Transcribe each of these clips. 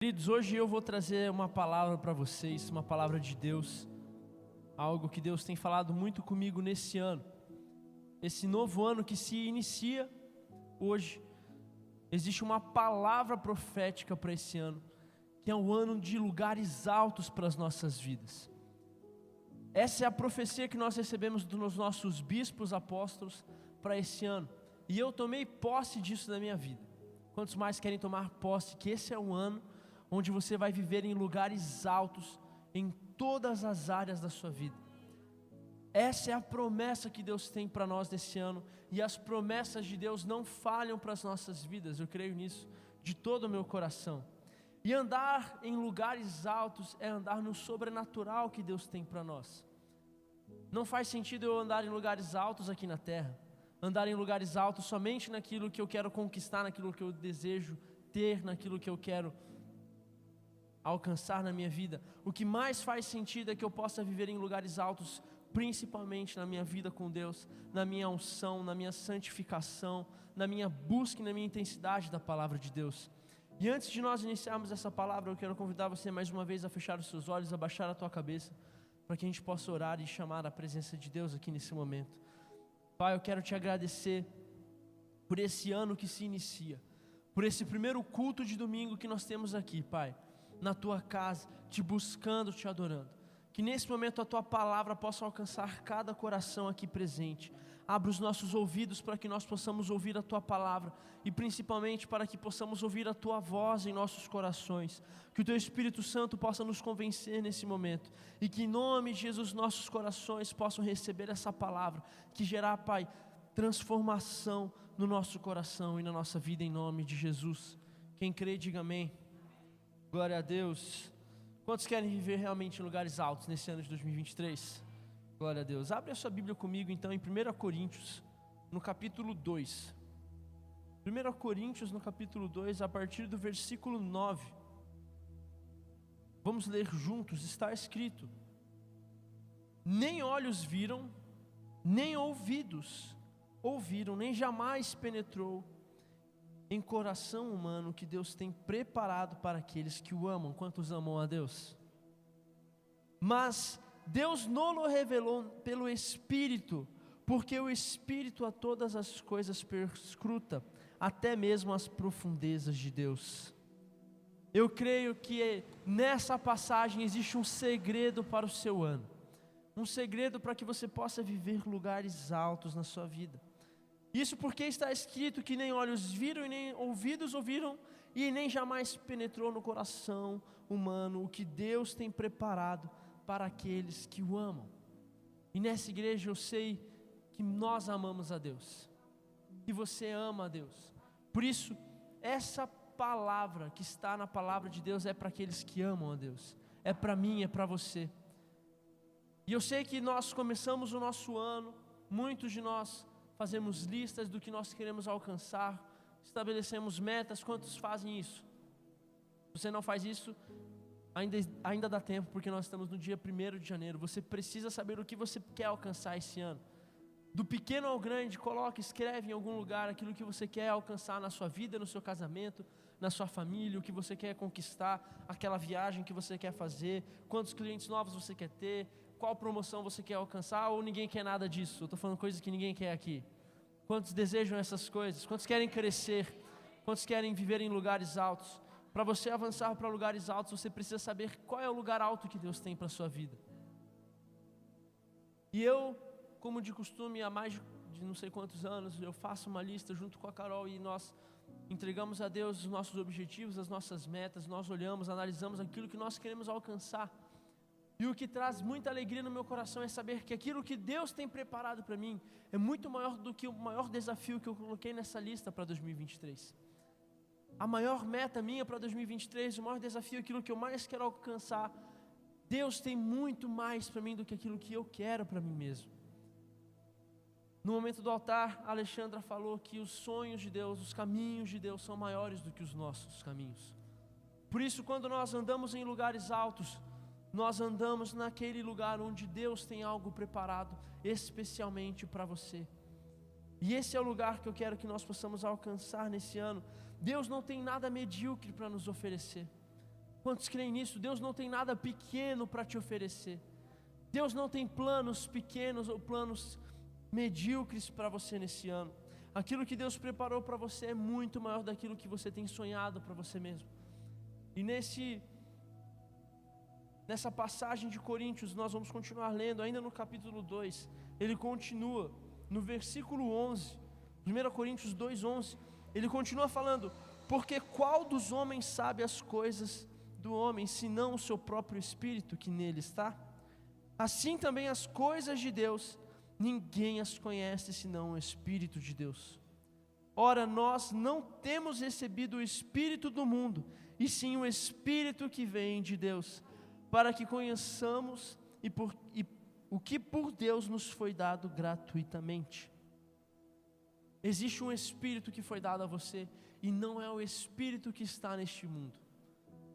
Queridos, hoje eu vou trazer uma palavra para vocês, uma palavra de Deus, algo que Deus tem falado muito comigo nesse ano, esse novo ano que se inicia hoje. Existe uma palavra profética para esse ano, que é um ano de lugares altos para as nossas vidas. Essa é a profecia que nós recebemos dos nossos bispos apóstolos para esse ano, e eu tomei posse disso na minha vida. Quantos mais querem tomar posse que esse é um ano onde você vai viver em lugares altos em todas as áreas da sua vida? Essa é a promessa que Deus tem para nós nesse ano, e as promessas de Deus não falham para as nossas vidas, eu creio nisso de todo o meu coração. E andar em lugares altos é andar no sobrenatural que Deus tem para nós. Não faz sentido eu andar em lugares altos aqui na terra, andar em lugares altos somente naquilo que eu quero conquistar, naquilo que eu desejo ter, naquilo que eu quero alcançar na minha vida. O que mais faz sentido é que eu possa viver em lugares altos, principalmente na minha vida com Deus, na minha unção, na minha santificação, na minha busca e na minha intensidade da palavra de Deus. E antes de nós iniciarmos essa palavra, eu quero convidar você mais uma vez a fechar os seus olhos, a baixar a tua cabeça, para que a gente possa orar e chamar a presença de Deus aqui nesse momento. Pai, eu quero te agradecer por esse ano que se inicia, por esse primeiro culto de domingo que nós temos aqui, Pai, na tua casa, te buscando, te adorando. Que nesse momento a tua palavra possa alcançar cada coração aqui presente. Abra os nossos ouvidos para que nós possamos ouvir a tua palavra, e principalmente para que possamos ouvir a tua voz em nossos corações. Que o teu Espírito Santo possa nos convencer nesse momento, e que em nome de Jesus nossos corações possam receber essa palavra, que gerar, Pai, transformação no nosso coração e na nossa vida, em nome de Jesus. Quem crê, diga amém. Glória a Deus. Quantos querem viver realmente em lugares altos nesse ano de 2023? Glória a Deus. Abre a sua Bíblia comigo então em 1 Coríntios, no capítulo 2. 1 Coríntios, no capítulo 2, a partir do versículo 9. Vamos ler juntos. Está escrito: nem olhos viram, nem ouvidos ouviram, nem jamais penetrou em coração humano que Deus tem preparado para aqueles que o amam. Quantos amam a Deus? Mas Deus não o revelou pelo Espírito, porque o Espírito a todas as coisas perscruta, até mesmo as profundezas de Deus. Eu creio que nessa passagem existe um segredo para o seu ano, um segredo para que você possa viver lugares altos na sua vida. Isso porque está escrito que nem olhos viram e nem ouvidos ouviram, e nem jamais penetrou no coração humano o que Deus tem preparado para aqueles que o amam. E nessa igreja eu sei que nós amamos a Deus, e você ama a Deus. Por isso, essa palavra que está na palavra de Deus é para aqueles que amam a Deus, é para mim, é para você. E eu sei que nós começamos o nosso ano, muitos de nós fazemos listas do que nós queremos alcançar, estabelecemos metas. Quantos fazem isso? Se você não faz isso, ainda dá tempo, porque nós estamos no dia 1º de janeiro. Você precisa saber o que você quer alcançar esse ano. Do pequeno ao grande, escreve em algum lugar aquilo que você quer alcançar na sua vida, no seu casamento, na sua família, o que você quer conquistar, aquela viagem que você quer fazer, quantos clientes novos você quer ter, qual promoção você quer alcançar, ou ninguém quer nada disso. Eu estou falando coisas que ninguém quer aqui. Quantos desejam essas coisas? Quantos querem crescer? Quantos querem viver em lugares altos? Para você avançar para lugares altos, você precisa saber qual é o lugar alto que Deus tem para a sua vida. E eu, como de costume, há mais de não sei quantos anos, eu faço uma lista junto com a Carol, e nós entregamos a Deus os nossos objetivos, as nossas metas. Nós olhamos, analisamos aquilo que nós queremos alcançar. E o que traz muita alegria no meu coração é saber que aquilo que Deus tem preparado para mim é muito maior do que o maior desafio que eu coloquei nessa lista para 2023. A maior meta minha para 2023, o maior desafio, aquilo que eu mais quero alcançar, Deus tem muito mais para mim do que aquilo que eu quero para mim mesmo. No momento do altar, a Alexandra falou que os sonhos de Deus, os caminhos de Deus são maiores do que os nossos caminhos. Por isso, quando nós andamos em lugares altos, nós andamos naquele lugar onde Deus tem algo preparado especialmente para você. E esse é o lugar que eu quero que nós possamos alcançar nesse ano. Deus não tem nada medíocre para nos oferecer. Quantos creem nisso? Deus não tem nada pequeno para te oferecer. Deus não tem planos pequenos ou planos medíocres para você nesse ano. Aquilo que Deus preparou para você é muito maior daquilo que você tem sonhado para você mesmo. E nessa passagem de Coríntios, nós vamos continuar lendo, ainda no capítulo 2, ele continua, no versículo 11, 1 Coríntios 2:11, ele continua falando: porque qual dos homens sabe as coisas do homem, senão o seu próprio espírito que nele está? Assim também as coisas de Deus, ninguém as conhece senão o Espírito de Deus. Ora, nós não temos recebido o Espírito do mundo, e sim o Espírito que vem de Deus, para que conheçamos o que por Deus nos foi dado gratuitamente. Existe um Espírito que foi dado a você, e não é o Espírito que está neste mundo.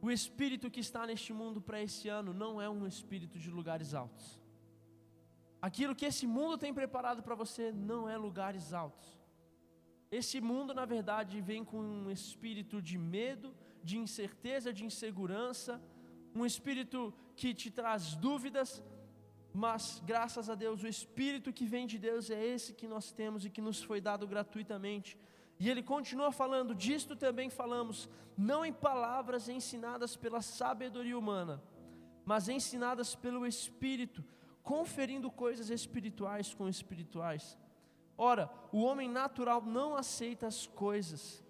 O Espírito que está neste mundo para esse ano não é um Espírito de lugares altos. Aquilo que esse mundo tem preparado para você não é lugares altos. Esse mundo, na verdade, vem com um espírito de medo, de incerteza, de insegurança, um espírito que te traz dúvidas, mas graças a Deus, o Espírito que vem de Deus é esse que nós temos e que nos foi dado gratuitamente. E ele continua falando: disto também falamos, não em palavras ensinadas pela sabedoria humana, mas ensinadas pelo Espírito, conferindo coisas espirituais com espirituais. Ora, o homem natural não aceita as coisas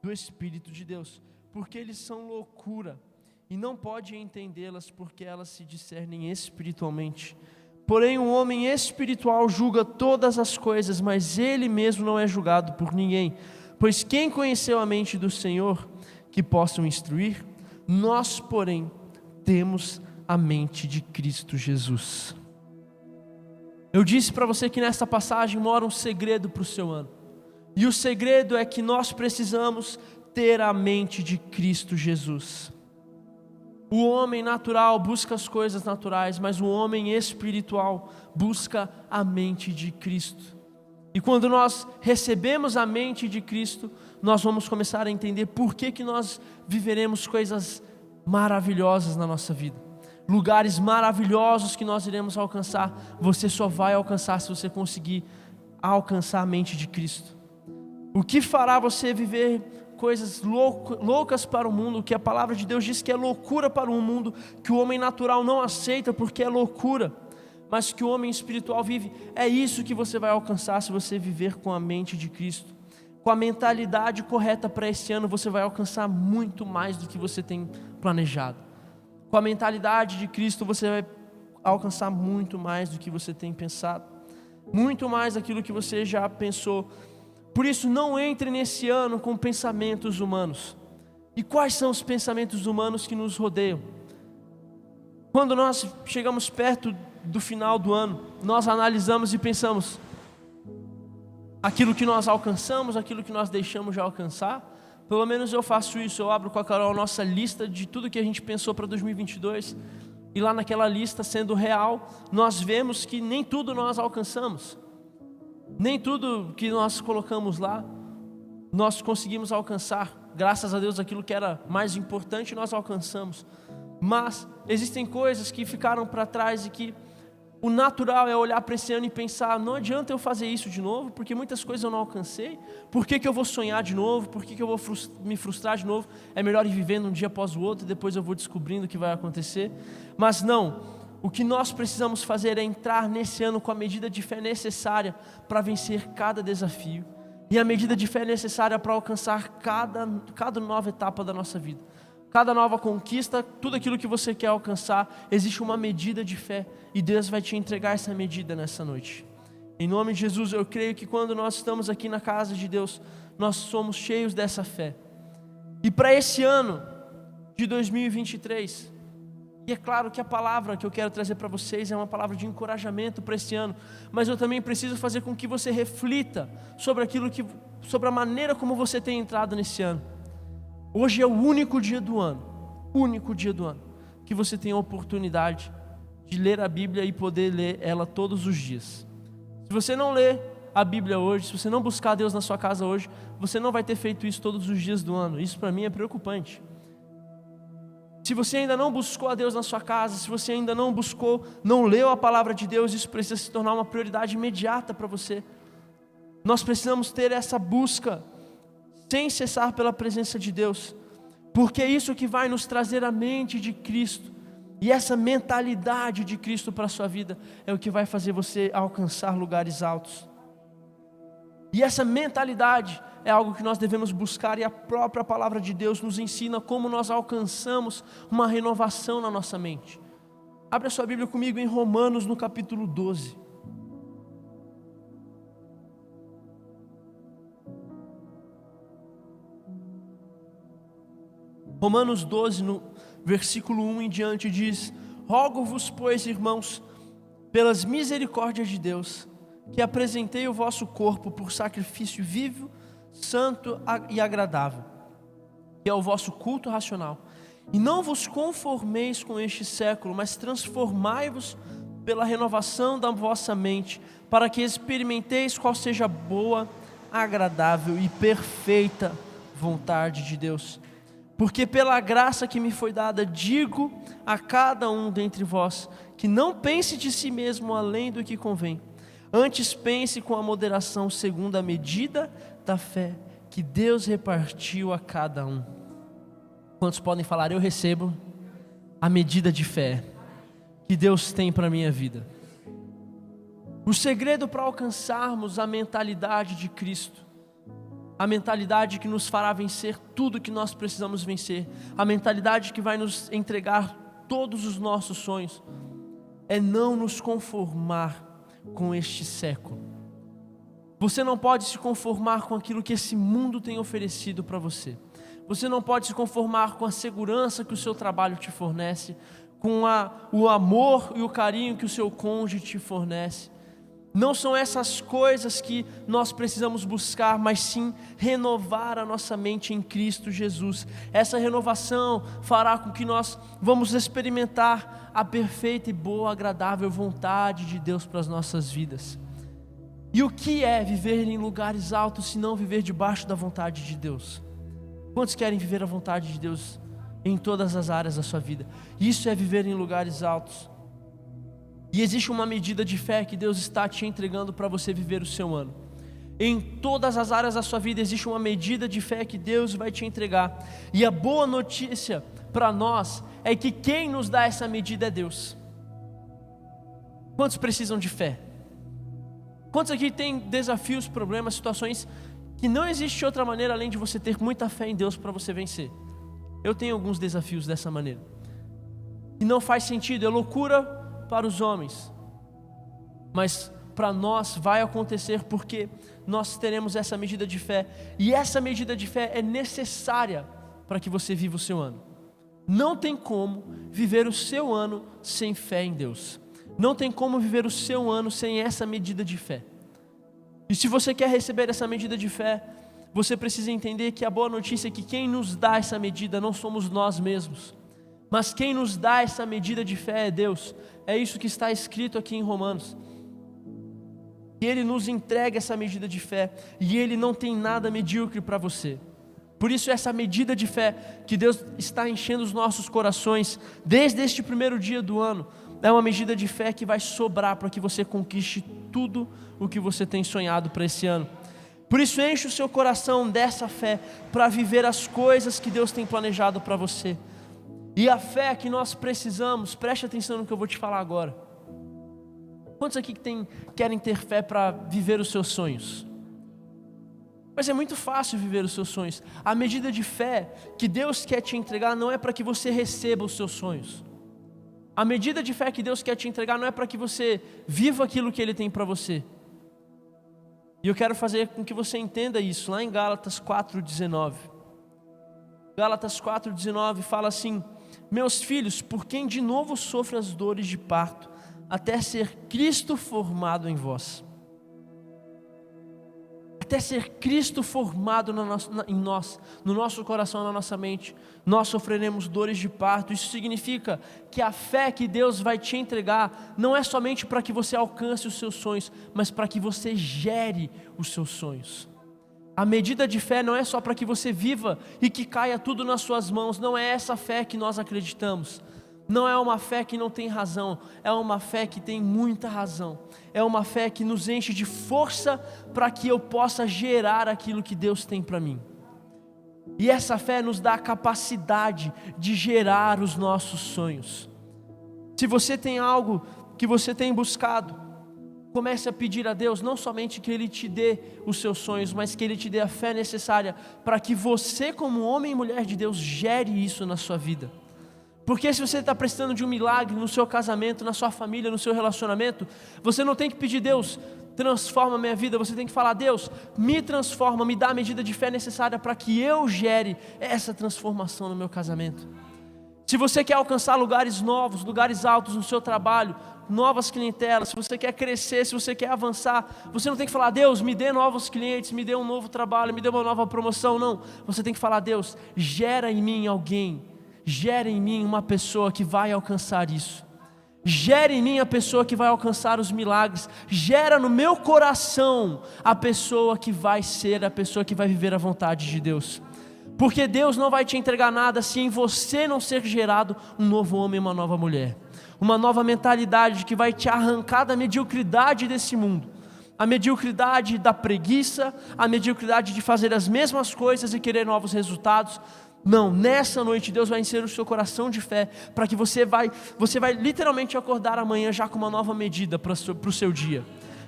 do Espírito de Deus, porque eles são loucura, e não pode entendê-las, porque elas se discernem espiritualmente. Porém, o homem espiritual julga todas as coisas, mas ele mesmo não é julgado por ninguém. Pois quem conheceu a mente do Senhor, que possa o instruir? Nós, porém, temos a mente de Cristo Jesus. Eu disse para você que nesta passagem mora um segredo para o seu ano. E o segredo é que nós precisamos ter a mente de Cristo Jesus. O homem natural busca as coisas naturais, mas o homem espiritual busca a mente de Cristo. E quando nós recebemos a mente de Cristo, nós vamos começar a entender por que nós viveremos coisas maravilhosas na nossa vida. Lugares maravilhosos que nós iremos alcançar, você só vai alcançar se você conseguir alcançar a mente de Cristo. O que fará você viver coisas loucas para o mundo, que a palavra de Deus diz que é loucura para o mundo, que o homem natural não aceita porque é loucura, mas que o homem espiritual vive? É isso que você vai alcançar se você viver com a mente de Cristo. Com a mentalidade correta para esse ano, você vai alcançar muito mais do que você tem planejado. Com a mentalidade de Cristo, você vai alcançar muito mais do que você tem pensado, muito mais daquilo que você já pensou. Por isso, não entre nesse ano com pensamentos humanos. E quais são os pensamentos humanos que nos rodeiam? Quando nós chegamos perto do final do ano, nós analisamos e pensamos: aquilo que nós alcançamos, aquilo que nós deixamos de alcançar. Pelo menos eu faço isso, eu abro com a Carol a nossa lista de tudo que a gente pensou para 2022. E lá naquela lista, sendo real, nós vemos que nem tudo nós alcançamos. Nem tudo que nós colocamos lá, nós conseguimos alcançar. Graças a Deus, aquilo que era mais importante nós alcançamos. Mas existem coisas que ficaram para trás e que o natural é olhar para esse ano e pensar: não adianta eu fazer isso de novo, porque muitas coisas eu não alcancei. Por que eu vou sonhar de novo? Por que eu vou me frustrar de novo? É melhor ir vivendo um dia após o outro e depois eu vou descobrindo o que vai acontecer. Mas não, o que nós precisamos fazer é entrar nesse ano com a medida de fé necessária para vencer cada desafio, e a medida de fé necessária para alcançar cada nova etapa da nossa vida. Cada nova conquista, tudo aquilo que você quer alcançar, existe uma medida de fé, e Deus vai te entregar essa medida nessa noite. Em nome de Jesus, eu creio que quando nós estamos aqui na casa de Deus, nós somos cheios dessa fé. E para esse ano de 2023, e é claro que a palavra que eu quero trazer para vocês é uma palavra de encorajamento para esse ano, mas eu também preciso fazer com que você reflita sobre a maneira como você tem entrado nesse ano. Hoje é o único dia do ano, que você tem a oportunidade de ler a Bíblia e poder ler ela todos os dias. Se você não ler a Bíblia hoje, se você não buscar Deus na sua casa hoje, você não vai ter feito isso todos os dias do ano. Isso para mim é preocupante. Se você ainda não buscou a Deus na sua casa, se você ainda não leu a palavra de Deus, isso precisa se tornar uma prioridade imediata para você. Nós precisamos ter essa busca sem cessar pela presença de Deus, porque é isso que vai nos trazer a mente de Cristo, e essa mentalidade de Cristo para a sua vida é o que vai fazer você alcançar lugares altos. E essa mentalidade é algo que nós devemos buscar, e a própria palavra de Deus nos ensina como nós alcançamos uma renovação na nossa mente. Abra sua Bíblia comigo em Romanos, no capítulo 12. Romanos 12, no versículo 1 em diante, diz: rogo-vos, pois, irmãos, pelas misericórdias de Deus, que apresentei o vosso corpo por sacrifício vivo, santo e agradável, que é o vosso culto racional. E não vos conformeis com este século, mas transformai-vos pela renovação da vossa mente, para que experimenteis qual seja a boa, agradável e perfeita vontade de Deus. Porque pela graça que me foi dada, digo a cada um dentre vós, que não pense de si mesmo além do que convém. Antes pense com a moderação segundo a medida da fé que Deus repartiu a cada um. Quantos podem falar: eu recebo a medida de fé que Deus tem para a minha vida? O segredo para alcançarmos a mentalidade de Cristo, a mentalidade que nos fará vencer tudo que nós precisamos vencer, a mentalidade que vai nos entregar todos os nossos sonhos, é não nos conformar com este século. Você não pode se conformar com aquilo que esse mundo tem oferecido para você. Você não pode se conformar com a segurança que o seu trabalho te fornece, com o amor e o carinho que o seu cônjuge te fornece. Não são essas coisas que nós precisamos buscar, mas sim renovar a nossa mente em Cristo Jesus. Essa renovação fará com que nós vamos experimentar a perfeita e boa, agradável vontade de Deus para as nossas vidas. E o que é viver em lugares altos se não viver debaixo da vontade de Deus? Quantos querem viver a vontade de Deus em todas as áreas da sua vida? Isso é viver em lugares altos. E existe uma medida de fé que Deus está te entregando para você viver o seu ano. Em todas as áreas da sua vida existe uma medida de fé que Deus vai te entregar. E a boa notícia para nós é que quem nos dá essa medida é Deus. Quantos precisam de fé? Quantos aqui têm desafios, problemas, situações que não existe outra maneira além de você ter muita fé em Deus para você vencer? Eu tenho alguns desafios dessa maneira. E não faz sentido, é loucura para os homens, mas para nós vai acontecer, porque nós teremos essa medida de fé, e essa medida de fé é necessária para que você viva o seu ano. Não tem como viver o seu ano sem fé em Deus. Não tem como viver o seu ano sem essa medida de fé. E se você quer receber essa medida de fé, você precisa entender que a boa notícia é que quem nos dá essa medida não somos nós mesmos, mas quem nos dá essa medida de fé é Deus. É isso que está escrito aqui em Romanos. E Ele nos entrega essa medida de fé, e Ele não tem nada medíocre para você. Por isso essa medida de fé que Deus está enchendo os nossos corações desde este primeiro dia do ano, é uma medida de fé que vai sobrar para que você conquiste tudo o que você tem sonhado para esse ano. Por isso enche o seu coração dessa fé para viver as coisas que Deus tem planejado para você. E a fé que nós precisamos, preste atenção no que eu vou te falar agora. Quantos aqui querem ter fé para viver os seus sonhos? Mas é muito fácil viver os seus sonhos. A medida de fé que Deus quer te entregar não é para que você receba os seus sonhos. A medida de fé que Deus quer te entregar não é para que você viva aquilo que Ele tem para você. E eu quero fazer com que você entenda isso, lá em Gálatas 4,19. Gálatas 4,19 fala assim: meus filhos, por quem de novo sofre as dores de parto, até ser Cristo formado em vós. Até ser Cristo formado em nós, no nosso coração, na nossa mente, nós sofreremos dores de parto. Isso significa que a fé que Deus vai te entregar não é somente para que você alcance os seus sonhos, mas para que você gere os seus sonhos. A medida de fé não é só para que você viva e que caia tudo nas suas mãos. Não é essa fé que nós acreditamos. Não é uma fé que não tem razão. É uma fé que tem muita razão. É uma fé que nos enche de força para que eu possa gerar aquilo que Deus tem para mim. E essa fé nos dá a capacidade de gerar os nossos sonhos. Se você tem algo que você tem buscado, comece a pedir a Deus, não somente que Ele te dê os seus sonhos, mas que Ele te dê a fé necessária para que você, como homem e mulher de Deus, gere isso na sua vida. Porque se você está precisando de um milagre no seu casamento, na sua família, no seu relacionamento, você não tem que pedir: Deus, transforma a minha vida. Você tem que falar: Deus, me transforma, me dá a medida de fé necessária para que eu gere essa transformação no meu casamento. Se você quer alcançar lugares novos, lugares altos no seu trabalho, novas clientelas, se você quer crescer, se você quer avançar, você não tem que falar: Deus, me dê novos clientes, me dê um novo trabalho, me dê uma nova promoção. Não, você tem que falar: Deus, gera em mim alguém, gera em mim uma pessoa que vai alcançar isso. Gera em mim a pessoa que vai alcançar os milagres. Gera no meu coração a pessoa que vai ser, a pessoa que vai viver a vontade de Deus. Porque Deus não vai te entregar nada se em você não ser gerado um novo homem e uma nova mulher. Uma nova mentalidade que vai te arrancar da mediocridade desse mundo. A mediocridade da preguiça, a mediocridade de fazer as mesmas coisas e querer novos resultados. Não, nessa noite Deus vai encher o seu coração de fé, para que você vai literalmente acordar amanhã já com uma nova medida para o seu dia.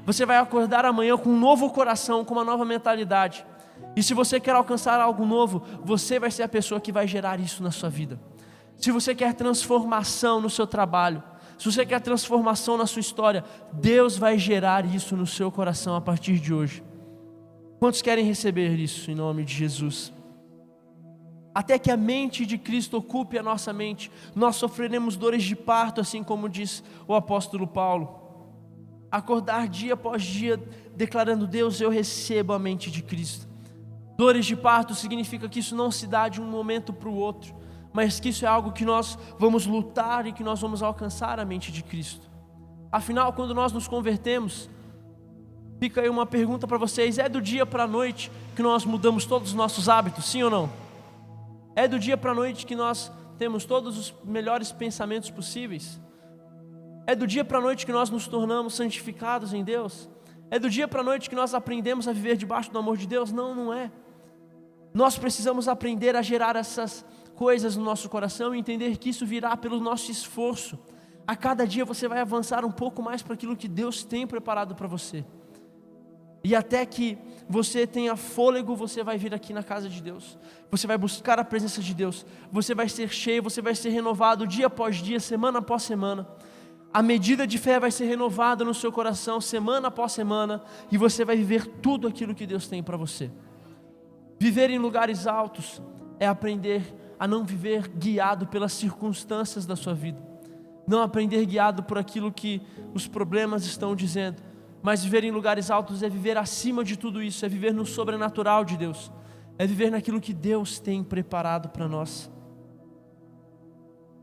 Você vai acordar amanhã com um novo coração, com uma nova mentalidade. E se você quer alcançar algo novo, você vai ser a pessoa que vai gerar isso na sua vida. Se você quer transformação no seu trabalho, se você quer transformação na sua história, Deus vai gerar isso no seu coração a partir de hoje. Quantos querem receber isso em nome de Jesus? Até que a mente de Cristo ocupe a nossa mente, nós sofreremos dores de parto, assim como diz o apóstolo Paulo. Acordar dia após dia, declarando: Deus, eu recebo a mente de Cristo. Dores de parto significa que isso não se dá de um momento para o outro, mas que isso é algo que nós vamos lutar e que nós vamos alcançar a mente de Cristo. Afinal, quando nós nos convertemos, fica aí uma pergunta para vocês: é do dia para a noite que nós mudamos todos os nossos hábitos, sim ou não? É do dia para a noite que nós temos todos os melhores pensamentos possíveis? É do dia para a noite que nós nos tornamos santificados em Deus? É do dia para a noite que nós aprendemos a viver debaixo do amor de Deus? Não, não é. Nós precisamos aprender a gerar essas coisas no nosso coração e entender que isso virá pelo nosso esforço. A cada dia você vai avançar um pouco mais para aquilo que Deus tem preparado para você. E até que você tenha fôlego, você vai vir aqui na casa de Deus. Você vai buscar a presença de Deus. Você vai ser cheio, você vai ser renovado dia após dia, semana após semana. A medida de fé vai ser renovada no seu coração, semana após semana. E você vai viver tudo aquilo que Deus tem para você. Viver em lugares altos é aprender a não viver guiado pelas circunstâncias da sua vida. Não aprender guiado por aquilo que os problemas estão dizendo. Mas viver em lugares altos é viver acima de tudo isso, é viver no sobrenatural de Deus, é viver naquilo que Deus tem preparado para nós.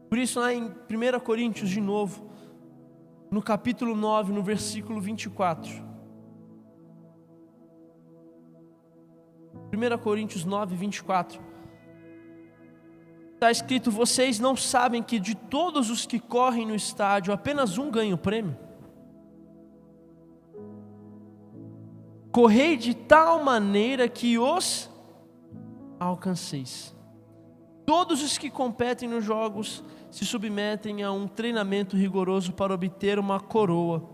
Por isso lá em 1 Coríntios de novo, no capítulo 9, no versículo 24. 1 Coríntios 9, 24. Está escrito: vocês não sabem que de todos os que correm no estádio, apenas um ganha o prêmio? Correi de tal maneira que os alcanceis. Todos os que competem nos jogos se submetem a um treinamento rigoroso para obter uma coroa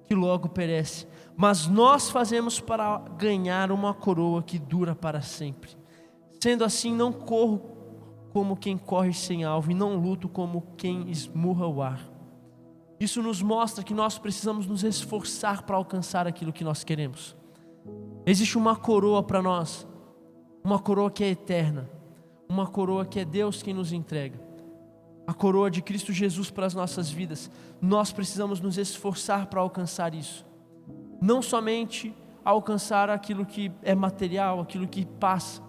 que logo perece. Mas nós fazemos para ganhar uma coroa que dura para sempre. Sendo assim, não corro como quem corre sem alvo e não luto como quem esmurra o ar. Isso nos mostra que nós precisamos nos esforçar para alcançar aquilo que nós queremos. Existe uma coroa para nós, uma coroa que é eterna, uma coroa que é Deus quem nos entrega, a coroa de Cristo Jesus para as nossas vidas. Nós precisamos nos esforçar para alcançar isso, não somente alcançar aquilo que é material, aquilo que passa,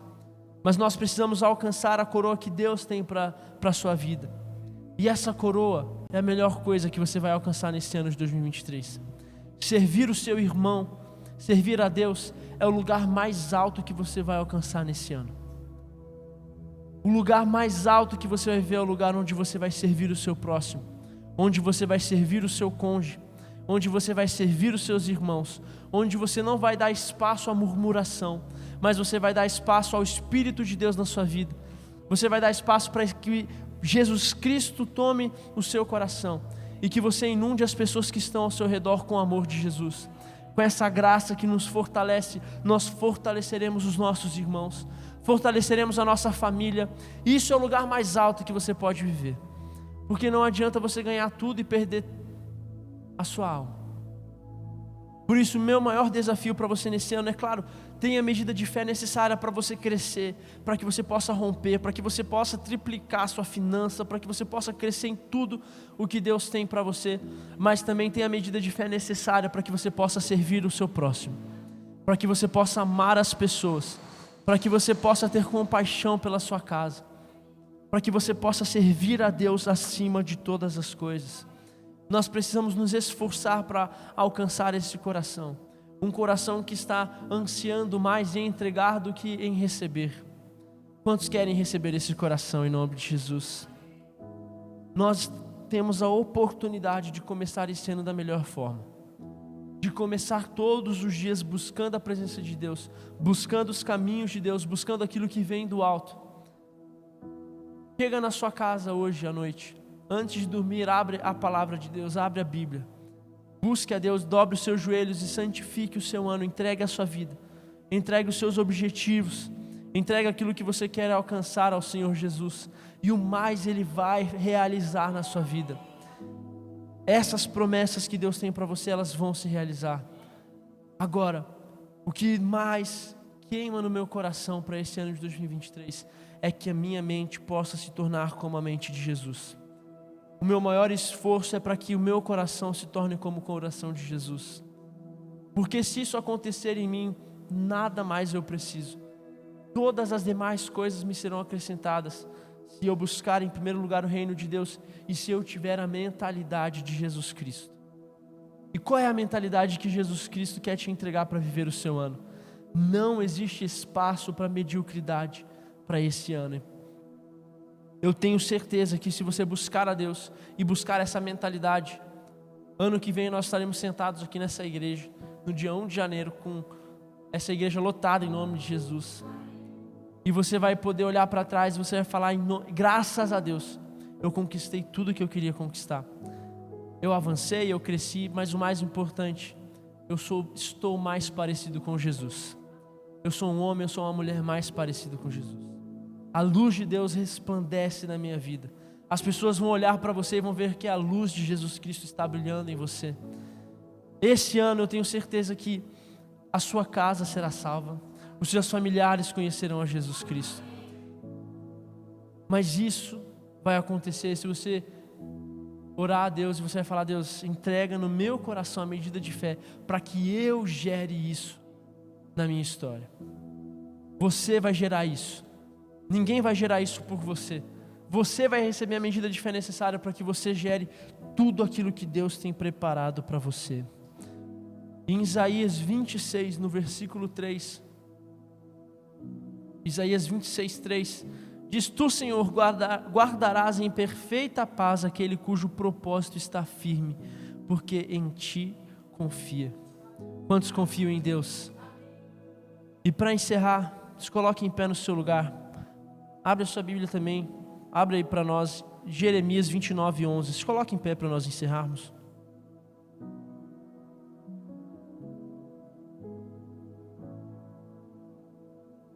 mas nós precisamos alcançar a coroa que Deus tem para a sua vida. E essa coroa é a melhor coisa que você vai alcançar nesse ano de 2023. Servir o seu irmão, Servir a Deus é o lugar mais alto que você vai alcançar nesse ano. O lugar mais alto que você vai ver é o lugar onde você vai servir o seu próximo, onde você vai servir o seu cônjuge, onde você vai servir os seus irmãos, onde você não vai dar espaço à murmuração, mas você vai dar espaço ao Espírito de Deus na sua vida. Você vai dar espaço para que Jesus Cristo tome o seu coração e que você inunde as pessoas que estão ao seu redor com o amor de Jesus. Com essa graça que nos fortalece, nós fortaleceremos os nossos irmãos, fortaleceremos a nossa família. Isso é o lugar mais alto que você pode viver, porque não adianta você ganhar tudo e perder a sua alma. Por isso, o meu maior desafio para você nesse ano é, claro, tenha a medida de fé necessária para você crescer, para que você possa romper, para que você possa triplicar a sua finança, para que você possa crescer em tudo o que Deus tem para você, mas também tenha a medida de fé necessária para que você possa servir o seu próximo, para que você possa amar as pessoas, para que você possa ter compaixão pela sua casa, para que você possa servir a Deus acima de todas as coisas. Nós precisamos nos esforçar para alcançar esse coração. Um coração que está ansiando mais em entregar do que em receber. Quantos querem receber esse coração em nome de Jesus? Nós temos a oportunidade de começar esse ano da melhor forma. De começar todos os dias buscando a presença de Deus, buscando os caminhos de Deus, buscando aquilo que vem do alto. Chega na sua casa hoje à noite. Antes de dormir, abre a palavra de Deus, abre a Bíblia. Busque a Deus, dobre os seus joelhos e santifique o seu ano. Entregue a sua vida, entregue os seus objetivos, entregue aquilo que você quer alcançar ao Senhor Jesus. E o mais Ele vai realizar na sua vida. Essas promessas que Deus tem para você, elas vão se realizar. Agora, o que mais queima no meu coração para esse ano de 2023 é que a minha mente possa se tornar como a mente de Jesus. O meu maior esforço é para que o meu coração se torne como o coração de Jesus. Porque se isso acontecer em mim, nada mais eu preciso. Todas as demais coisas me serão acrescentadas, se eu buscar em primeiro lugar o reino de Deus e se eu tiver a mentalidade de Jesus Cristo. E qual é a mentalidade que Jesus Cristo quer te entregar para viver o seu ano? Não existe espaço para mediocridade para esse ano. Eu tenho certeza que se você buscar a Deus e buscar essa mentalidade, ano que vem nós estaremos sentados aqui nessa igreja, no dia 1 de janeiro, com essa igreja lotada em nome de Jesus. E você vai poder olhar para trás e você vai falar, graças a Deus, eu conquistei tudo que eu queria conquistar. Eu avancei, eu cresci, mas o mais importante, estou mais parecido com Jesus. Eu sou um homem, eu sou uma mulher mais parecido com Jesus. A luz de Deus resplandece na minha vida. As pessoas vão olhar para você e vão ver que a luz de Jesus Cristo está brilhando em você. Esse ano eu tenho certeza que a sua casa será salva. Os seus familiares conhecerão a Jesus Cristo. Mas isso vai acontecer se você orar a Deus e você vai falar, Deus, entrega no meu coração a medida de fé para que eu gere isso na minha história. Você vai gerar isso. Ninguém vai gerar isso por você. Você vai receber a medida de fé necessária para que você gere tudo aquilo que Deus tem preparado para você. Em Isaías 26, no versículo 3, Isaías 26, 3, diz, Tu, Senhor, guardarás em perfeita paz aquele cujo propósito está firme, porque em Ti confia. Quantos confiam em Deus? E para encerrar, se coloque em pé no seu lugar. Abre a sua Bíblia também, abre aí para nós, Jeremias 29, 11. Se coloque em pé para nós encerrarmos.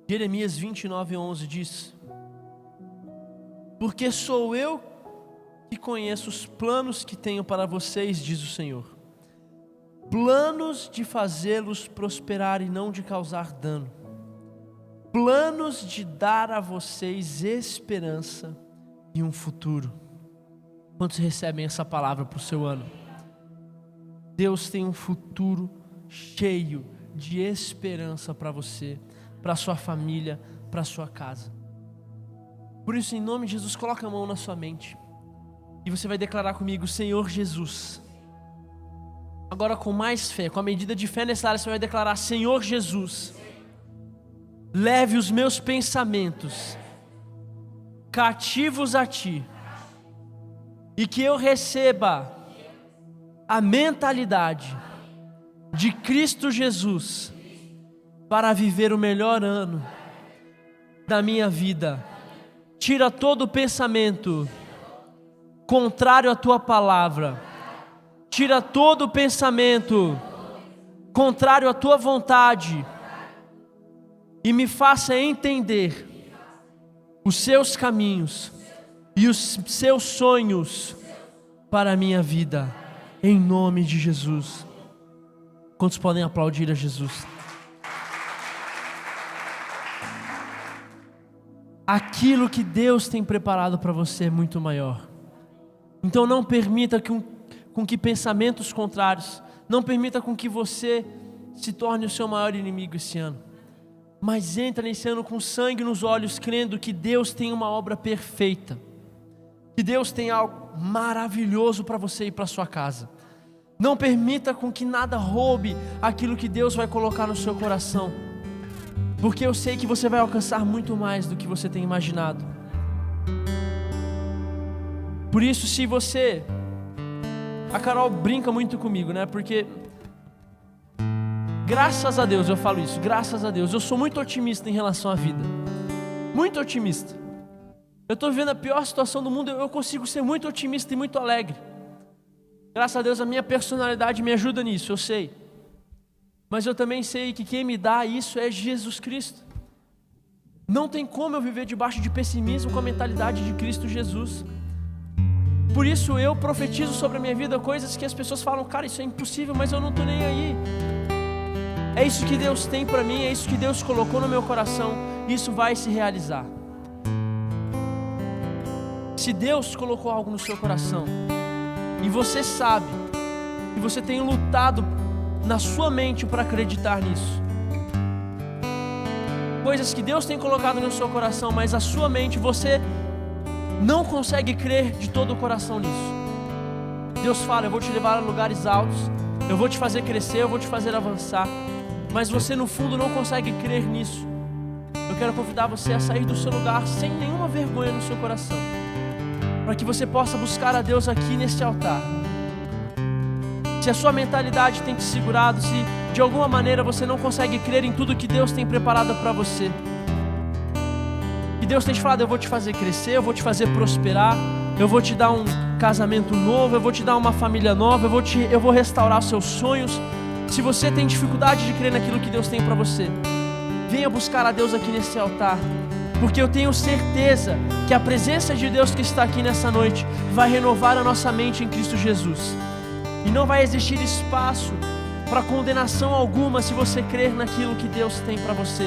Jeremias 29, 11 diz, Porque sou eu que conheço os planos que tenho para vocês, diz o Senhor. Planos de fazê-los prosperar e não de causar dano. Planos de dar a vocês esperança e um futuro. Quantos recebem essa palavra para o seu ano? Deus tem um futuro cheio de esperança para você, para sua família, para sua casa. Por isso, em nome de Jesus, coloca a mão na sua mente e você vai declarar comigo, Senhor Jesus, Agora com mais fé, com a medida de fé necessária, você vai declarar: Senhor Jesus, leve os meus pensamentos cativos a Ti, e que eu receba a mentalidade de Cristo Jesus para viver o melhor ano da minha vida. Tira todo o pensamento contrário à Tua palavra. Tira todo o pensamento contrário à Tua vontade e me faça entender os Seus caminhos e os Seus sonhos para a minha vida, em nome de Jesus. Quantos podem aplaudir a Jesus? Aquilo que Deus tem preparado para você é muito maior. Então não permita com que pensamentos contrários, não permita com que você se torne o seu maior inimigo esse ano. Mas entra nesse ano com sangue nos olhos, crendo que Deus tem uma obra perfeita, que Deus tem algo maravilhoso para você e para sua casa. Não permita com que nada roube aquilo que Deus vai colocar no seu coração, porque eu sei que você vai alcançar muito mais do que você tem imaginado. Por isso, se você... A Carol brinca muito comigo, né? Porque... Graças a Deus eu falo isso, graças a Deus, eu sou muito otimista em relação à vida, muito otimista. Eu estou vivendo a pior situação do mundo, eu consigo ser muito otimista e muito alegre. Graças a Deus a minha personalidade me ajuda nisso, eu sei. Mas eu também sei que quem me dá isso é Jesus Cristo. Não tem como eu viver debaixo de pessimismo com a mentalidade de Cristo Jesus. Por isso eu profetizo sobre a minha vida coisas que as pessoas falam: cara, isso é impossível, mas eu não estou nem aí. É isso que Deus tem para mim, é isso que Deus colocou no meu coração, isso vai se realizar. Se Deus colocou algo no seu coração, e você sabe, e você tem lutado na sua mente para acreditar nisso, coisas que Deus tem colocado no seu coração, mas a sua mente, você não consegue crer de todo o coração nisso. Deus fala: eu vou te levar a lugares altos, eu vou te fazer crescer, eu vou te fazer avançar, mas você no fundo não consegue crer nisso. Eu quero convidar você a sair do seu lugar sem nenhuma vergonha no seu coração, para que você possa buscar a Deus aqui neste altar. Se a sua mentalidade tem te segurado, se de alguma maneira você não consegue crer em tudo que Deus tem preparado para você, e Deus tem te falado: eu vou te fazer crescer, eu vou te fazer prosperar, eu vou te dar um casamento novo, eu vou te dar uma família nova, eu vou restaurar os seus sonhos. Se você tem dificuldade de crer naquilo que Deus tem para você, venha buscar a Deus aqui nesse altar, porque eu tenho certeza que a presença de Deus que está aqui nessa noite vai renovar a nossa mente em Cristo Jesus, e não vai existir espaço para condenação alguma se você crer naquilo que Deus tem para você.